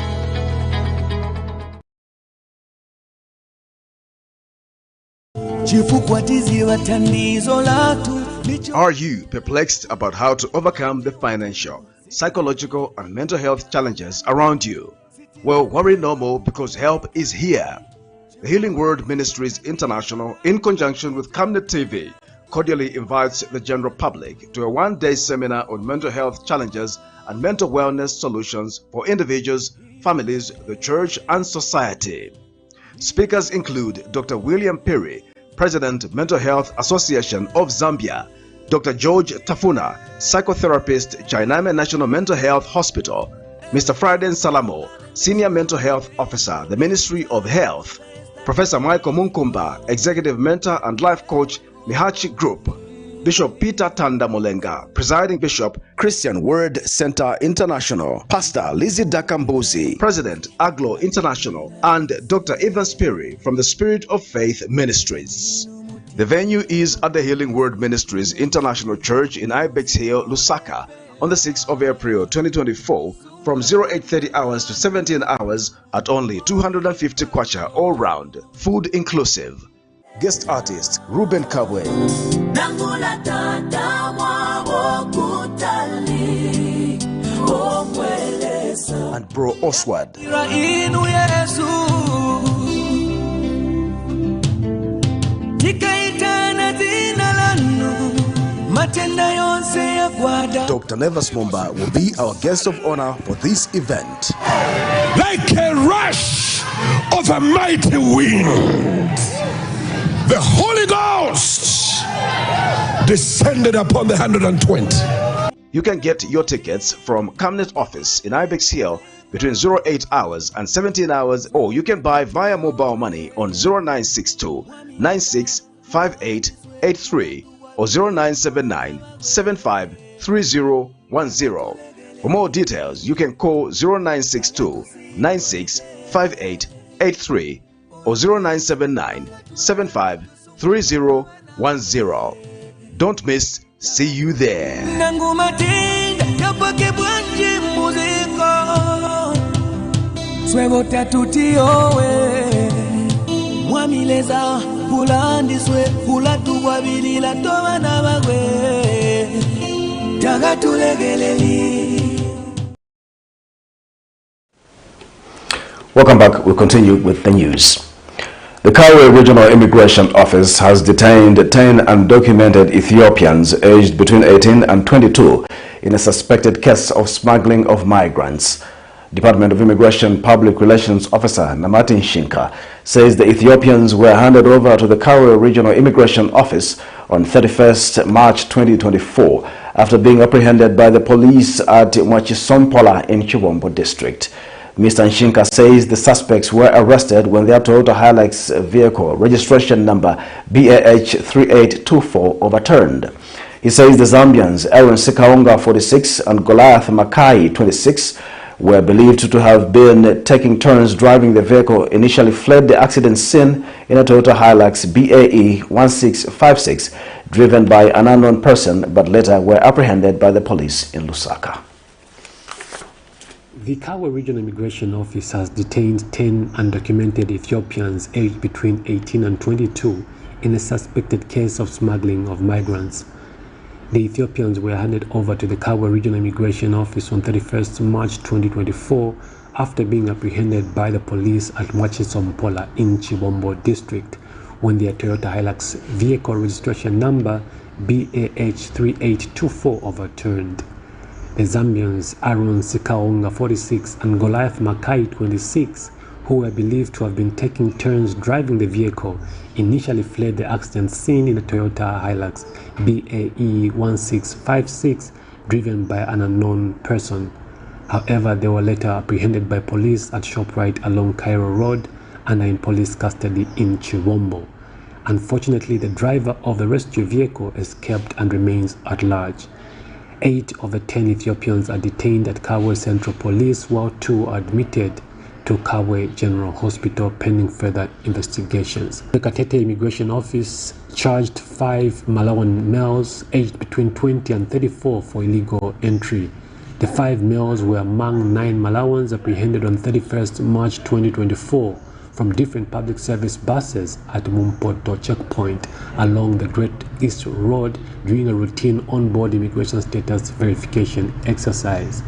Are you perplexed about how to overcome the financial, psychological and mental health challenges around you? Well, worry no more, because help is here. The Healing Word Ministries International, in conjunction with Camnet TV, cordially invites the general public to a one-day seminar on mental health challenges and mental wellness solutions for individuals, families, the church and society. Speakers include Dr. William Perry, President, Mental Health Association of Zambia; Dr. George Tafuna, psychotherapist, NHIMA National Mental Health Hospital; Mr. Friday Salamo, Senior Mental Health Officer, the Ministry of Health; Professor Michael Munkumba, Executive Mentor and Life Coach, Mihachi Group; Bishop Peter Tanda Molenga, Presiding Bishop, Christian Word Center International; Pastor Lizzie Dakambozi, President, Aglo International; and Dr. Evans Perry from the Spirit of Faith Ministries. The venue is at the Healing Word Ministries International Church in Ibex Hill, Lusaka, on the 6th of April 2024 from 0830 hours to 17 hours at only 250 kwacha all round, food inclusive. Guest artist Ruben Kabwe and Bro Oswald. Dr. Nevis Mumba will be our guest of honor for this event. Like a rush of a mighty wind, the Holy Ghost descended upon the 120. You can get your tickets from Camnet office in Ibex Hill between 08 hours and 17 hours, or you can buy via mobile money on 0962 965883 or 0979 753010. For more details, you can call 0962 965883 or 0979 753010. Don't miss. See you there. Welcome back. We'll continue with the news. The Kawe Regional Immigration Office has detained 10 undocumented Ethiopians aged between 18 and 22 in a suspected case of smuggling of migrants. Department of Immigration Public Relations Officer Namati Nshinka says the Ethiopians were handed over to the Kawe Regional Immigration Office on 31st March 2024 after being apprehended by the police at Mwachisompola in Chibombo district. Mr. Nshinka says the suspects were arrested when their Toyota Hilux vehicle registration number BAH 3824 overturned. He says the Zambians, Aaron Sikaonga 46 and Goliath Makai 26, were believed to have been taking turns driving the vehicle, initially fled the accident scene in a Toyota Hilux BAE 1656 driven by an unknown person, but later were apprehended by the police in Lusaka. The Kawe Regional Immigration Office has detained 10 undocumented Ethiopians aged between 18 and 22 in a suspected case of smuggling of migrants. The Ethiopians were handed over to the Kawe Regional Immigration Office on 31st March 2024 after being apprehended by the police at Mwachisompola in Chibombo district when their Toyota Hilux vehicle registration number BAH 3824 overturned. The Zambians Aaron Sikaonga 46 and Goliath Makai 26, who were believed to have been taking turns driving the vehicle, initially fled the accident scene in a Toyota Hilux BAE 1656 driven by an unknown person. However, they were later apprehended by police at ShopRite along Cairo Road and are in police custody in Chibombo. Unfortunately, the driver of the rescue vehicle escaped and remains at large. 8 of the 10 Ethiopians are detained at Kawe Central Police, while 2 are admitted to Kawe General Hospital pending further investigations. The Katete Immigration Office charged 5 Malawan males aged between 20 and 34 for illegal entry. The 5 males were among 9 Malawans apprehended on 31st March 2024 from different public service buses at Mumpoto checkpoint along the Great East Road during a routine on-board immigration status verification exercise.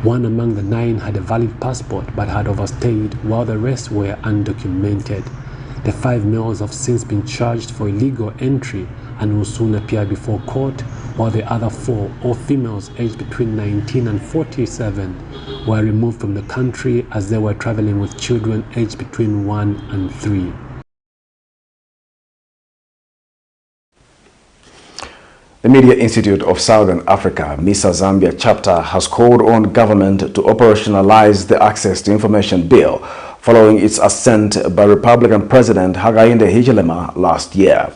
1 among the 9 had a valid passport but had overstayed, while the rest were undocumented. The 5 males have since been charged for illegal entry and will soon appear before court, while the other 4, all females aged between 19 and 47, were removed from the country as they were traveling with children aged between 1 and 3. The Media Institute of Southern Africa, MISA Zambia chapter, has called on government to operationalize the Access to Information Bill following its assent by Republican President Hakainde Hichilema last year.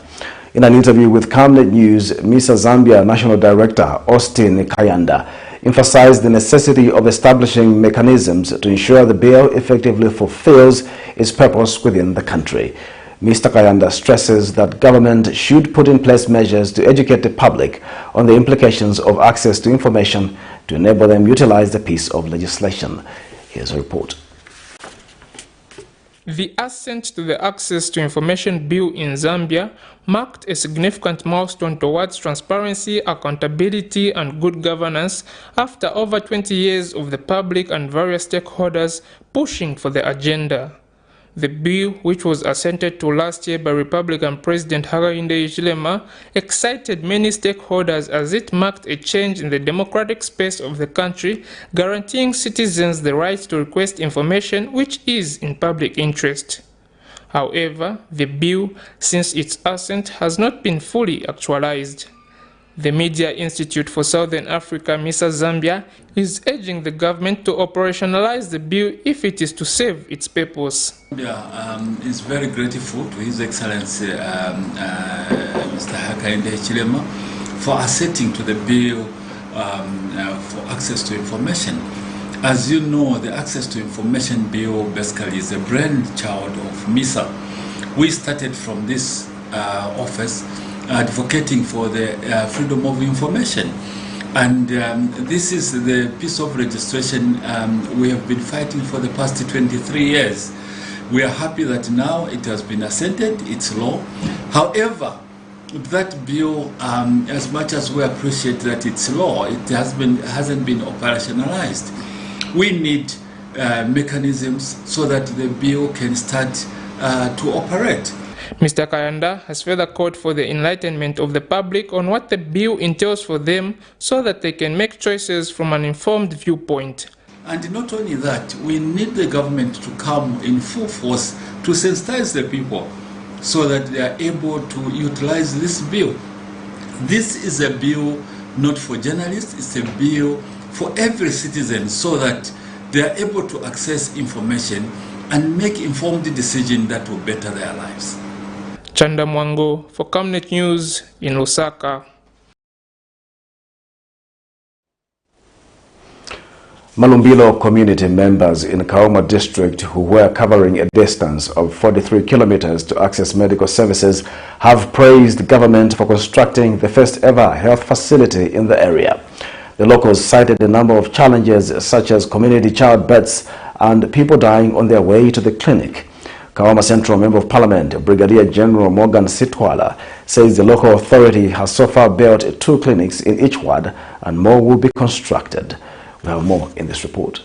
In an interview with Camnet News, MISA Zambia National Director Austin Kayanda emphasized the necessity of establishing mechanisms to ensure the bill effectively fulfills its purpose within the country. Mr. Kayanda stresses that government should put in place measures to educate the public on the implications of access to information to enable them utilize the piece of legislation. Here's a report. The assent to the Access to Information Bill in Zambia marked a significant milestone towards transparency, accountability, and good governance after over 20 years of the public and various stakeholders pushing for the agenda. The bill, which was assented to last year by Republican President Hakainde Hichilema, excited many stakeholders as it marked a change in the democratic space of the country, guaranteeing citizens the right to request information which is in public interest. However, the bill, since its assent, has not been fully actualized. The Media Institute for Southern Africa, MISA Zambia, is urging the government to operationalize the bill if it is to serve its purpose. Zambia is very grateful to His Excellency Mr. Hakainde Hichilema for assenting to the bill for access to information. As you know, the Access to Information Bill basically is a brainchild of MISA. We started from this office advocating for the freedom of information. And this is the piece of registration we have been fighting for the past 23 years. We are happy that now it has been assented, it's law. However, that bill, as much as we appreciate that it's law, it hasn't been operationalized. We need mechanisms so that the bill can start to operate. Mr. Kayanda has further called for the enlightenment of the public on what the bill entails for them so that they can make choices from an informed viewpoint. And not only that, we need the government to come in full force to sensitize the people so that they are able to utilize this bill. This is a bill not for journalists, it's a bill for every citizen so that they are able to access information and make informed decisions that will better their lives. Chanda Mwango for Camnet News in Lusaka. Malumbilo community members in Kaoma district who were covering a distance of 43 kilometers to access medical services have praised government for constructing the first ever health facility in the area. The locals cited a number of challenges such as community childbirths and people dying on their way to the clinic. Kaoma Central Member of Parliament, Brigadier General Morgan Sitwala, says the local authority has so far built 2 clinics in each ward and more will be constructed. We have more in this report.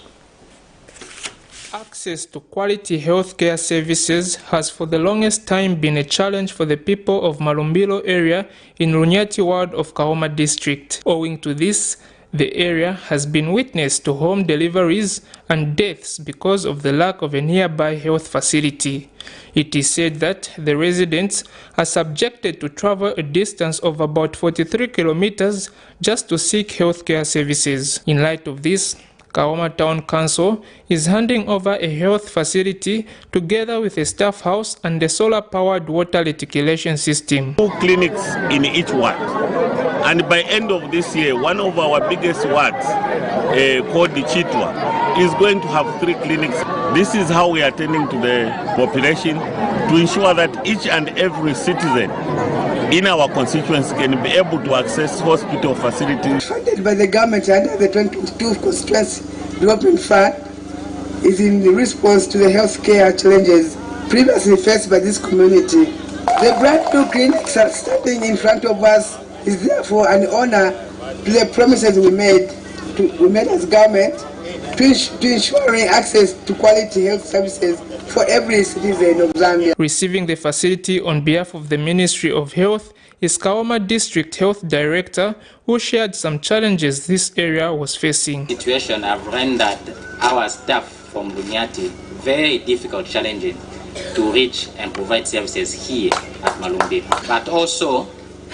Access to quality healthcare services has for the longest time been a challenge for the people of Malumbilo area in Runyati ward of Kaoma district. Owing to this, the area has been witness to home deliveries and deaths because of the lack of a nearby health facility. It is said that the residents are subjected to travel a distance of about 43 kilometers just to seek healthcare services. In light of this, Kaoma Town Council is handing over a health facility together with a staff house and a solar-powered water reticulation system. 2 clinics in each ward. And by end of this year, one of our biggest wards, called the Chitwa, is going to have 3 clinics. This is how we are attending to the population to ensure that each and every citizen in our constituency can be able to access hospital facilities. Funded by the government under the 2022 Constituency Development Fund is in response to the healthcare challenges previously faced by this community. The brand new clinics are standing in front of us is therefore an honor to the promises we made as government to ensuring access to quality health services for every citizen of Zambia. Receiving the facility on behalf of the Ministry of Health is Kaoma District Health Director, who shared some challenges this area was facing. The situation have rendered our staff from Bunyati very difficult challenging to reach and provide services here at Malumbi, but also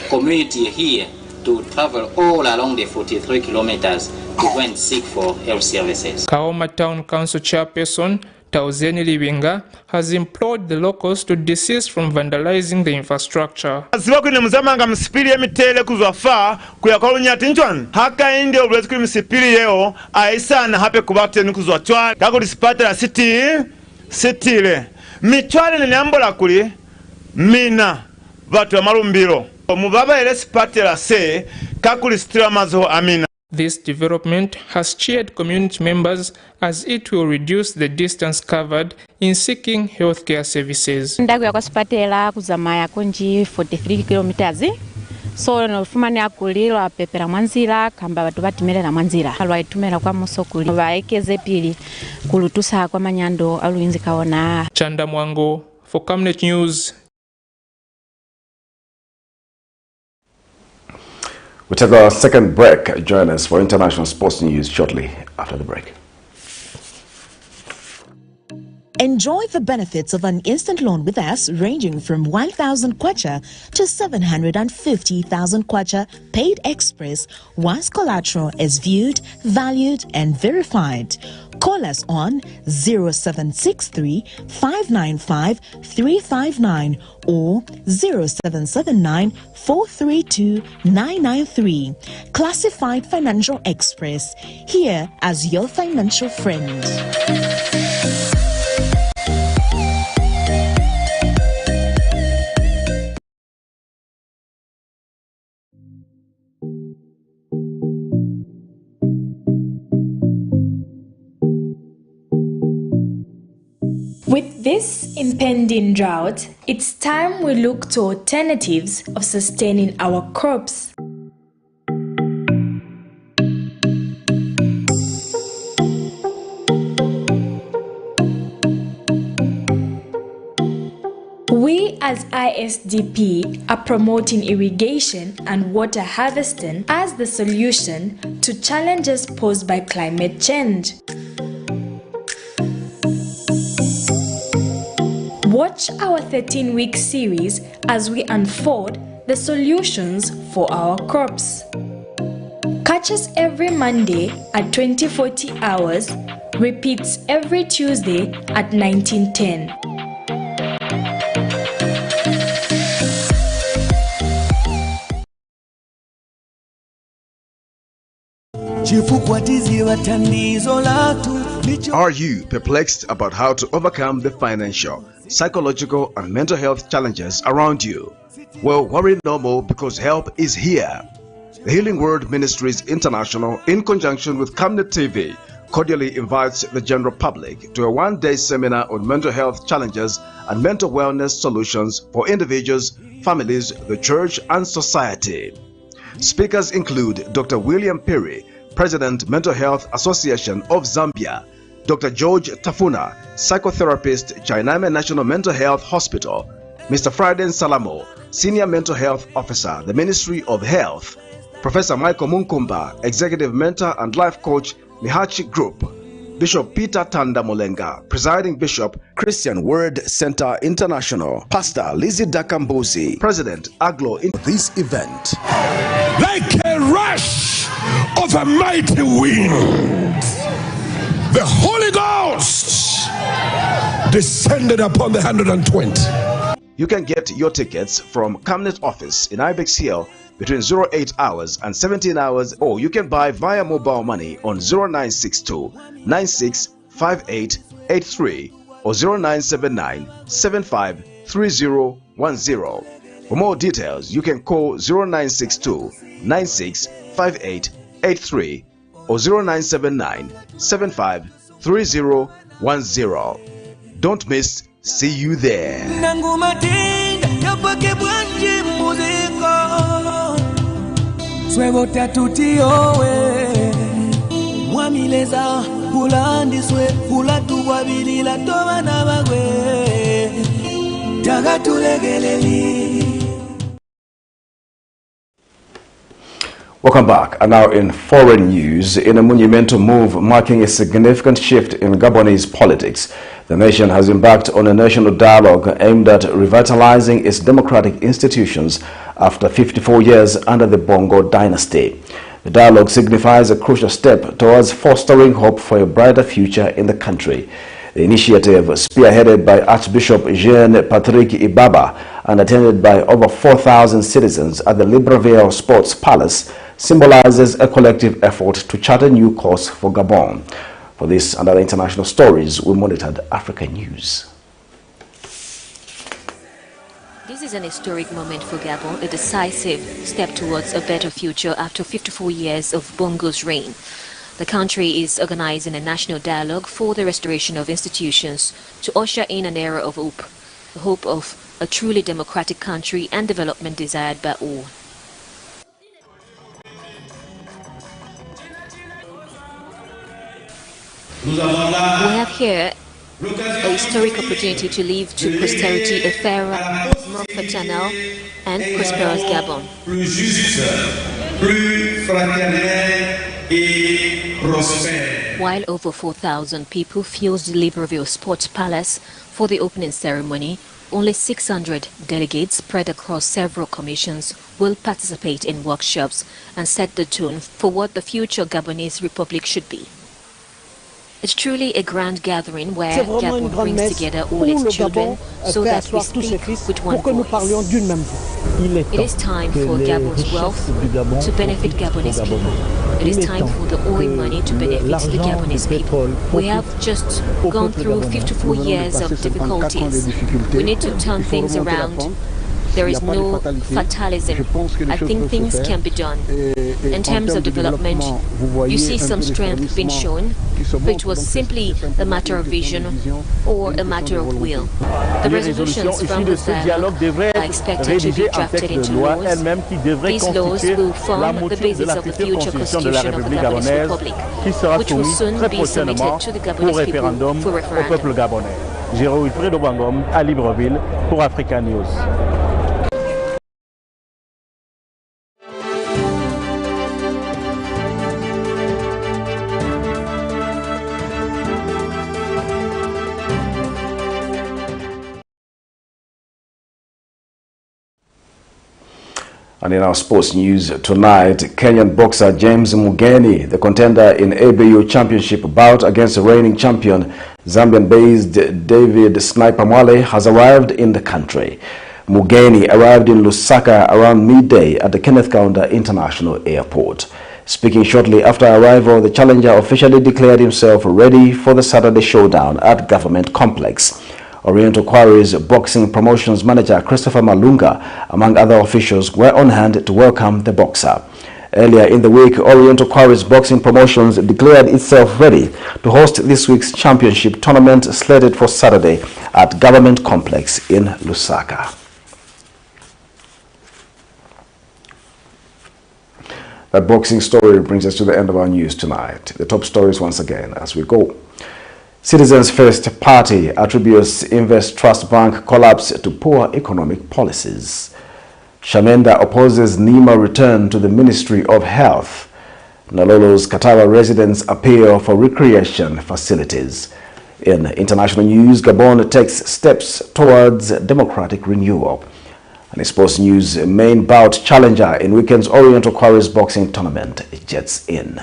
community here to travel all along the 43 kilometers to go and seek for health services. Kaoma Town Council Chairperson Tauzeni Libinga has implored the locals to desist from vandalizing the infrastructure. Sibakune muzamanga msipiri emitele kuzwafa kuyakonya tinchwan haka inde obulezikuri msipiri yeo aisana hape kubate nikuzwatwa kako disipatela sitile mitwale ni ambola kuli mina batu ya Malumbilo mubaba ele sipatela se kakuli stila mazo amina. This development has cheered community members as it will reduce the distance covered in seeking healthcare services. Ndaku ya kusipatela kuzamaya konji 43 kilometers. So nofumani akulilo apepera mwanzira kamba batu batimelera mwanzira. Alwaitumela kwa musokuli. Waekeze pili kulutusa kwa manyando aluinzi kaona. Chanda Mwango for Camnet News. We take our second break. Join us for international sports news shortly after the break. Enjoy the benefits of an instant loan with us ranging from 1,000 kwacha to 750,000 kwacha paid express once collateral is viewed, valued and verified. Call us on 0763 595 359 or 0779 432 993. Classified Financial Express, here as your financial friend. With this impending drought, it's time we look to alternatives of sustaining our crops. We at as ISDP are promoting irrigation and water harvesting as the solution to challenges posed by climate change. Watch our 13-week series as we unfold the solutions for our crops. Catch us every Monday at 2040 hours, repeats every Tuesday at 1910. Are you perplexed about how to overcome the financial, psychological, and mental health challenges around you? Well, worry no more, because help is here. The Healing Word Ministries International, in conjunction with Camnet TV, cordially invites the general public to a one-day seminar on mental health challenges and mental wellness solutions for individuals, families, the church, and society. Speakers include Dr. William Perry, President, Mental Health Association of Zambia; Dr. George Tafuna, psychotherapist, NHIMA National Mental Health Hospital; Mr. Friday Salamo, Senior Mental Health Officer, the Ministry of Health; Professor Michael Munkumba, Executive Mentor and Life Coach, Mihachi Group; Bishop Peter Tanda Molenga, Presiding Bishop, Christian Word Center International; Pastor Lizzie Dakambuzi, President, Aglo. In this event, like a rush of a mighty wind, the Holy Ghost descended upon the 120. You can get your tickets from Camnet office in Ibex Hill between 08 hours and 17 hours, or you can buy via mobile money on 0962 965883 or 0979 753010. For more details, you can call 0962 965883 or 0979 753010. Don't miss. See you there. Welcome back. And now in foreign news, in a monumental move marking a significant shift in Gabonese politics, the nation has embarked on a national dialogue aimed at revitalizing its democratic institutions after 54 years under the Bongo dynasty. The dialogue signifies a crucial step towards fostering hope for a brighter future in the country. The initiative, spearheaded by Archbishop Jean-Patrick Ibaba and attended by over 4,000 citizens at the Libreville Sports Palace, symbolizes a collective effort to chart a new course for Gabon. For this and other international stories, we monitored Africa News. This is an historic moment for Gabon, a decisive step towards a better future after 54 years of Bongo's reign. The country is organizing a national dialogue for the restoration of institutions to usher in an era of hope, the hope of a truly democratic country and development desired by all. We have here a historic opportunity to leave to posterity a fairer, more fraternal and prosperous Gabon. While over 4,000 people filled the Libreville Sports Palace for the opening ceremony, only 600 delegates spread across several commissions will participate in workshops and set the tone for what the future Gabonese Republic should be. It's truly a grand gathering where Gabon brings together all its children so that we speak with one voice. It is time for Gabon's wealth to benefit Gabonese people. It is time for the oil money to benefit the Gabonese people. We have just gone through 54 years of difficulties. We need to turn things around There is no fatalism. I think things can be done. In terms of development, you see some strength being shown, but it was simply a matter of vision or a matter of will. The resolutions from the dialogue are expected to be drafted into laws. These laws will form the basis of the future constitution of the Gabonese Republic, which will soon be submitted to the Gabonese people for referendum. Jérôme Wilfredo Bangom à Libreville pour Africa News. And in our sports news tonight, Kenyan boxer James Mugeni, the contender in ABU Championship bout against the reigning champion, Zambian-based David Sniper Mwale, has arrived in the country. Mugeni arrived in Lusaka around midday at the Kenneth Kaunda International Airport. Speaking shortly after arrival, the challenger officially declared himself ready for the Saturday showdown at Government Complex. Oriental Quarries boxing promotions manager Christopher Malunga, among other officials, were on hand to welcome the boxer. Earlier in the week, Oriental Quarries boxing promotions declared itself ready to host this week's championship tournament slated for Saturday at Government Complex in Lusaka. That boxing story brings us to the end of our news tonight. The top stories once again as we go. Citizens First Party attributes INVESTRUST Bank collapse to poor economic policies. SHAMENDA opposes NHIMA return to the Ministry of Health. NALOLO'S KATABA residents appeal for recreation facilities. In international news, Gabon takes steps towards democratic renewal. And in sports news, main bout challenger in weekend's Oriental Quarries boxing tournament jets in.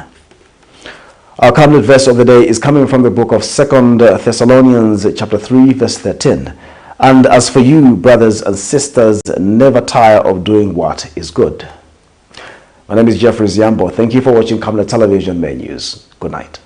Our Camnet verse of the day is coming from the book of 2 Thessalonians chapter 3 verse 13. And as for you, brothers and sisters, never tire of doing what is good. My name is Jeffrey Ziambo. Thank you for watching Camnet Television Main News. Good night.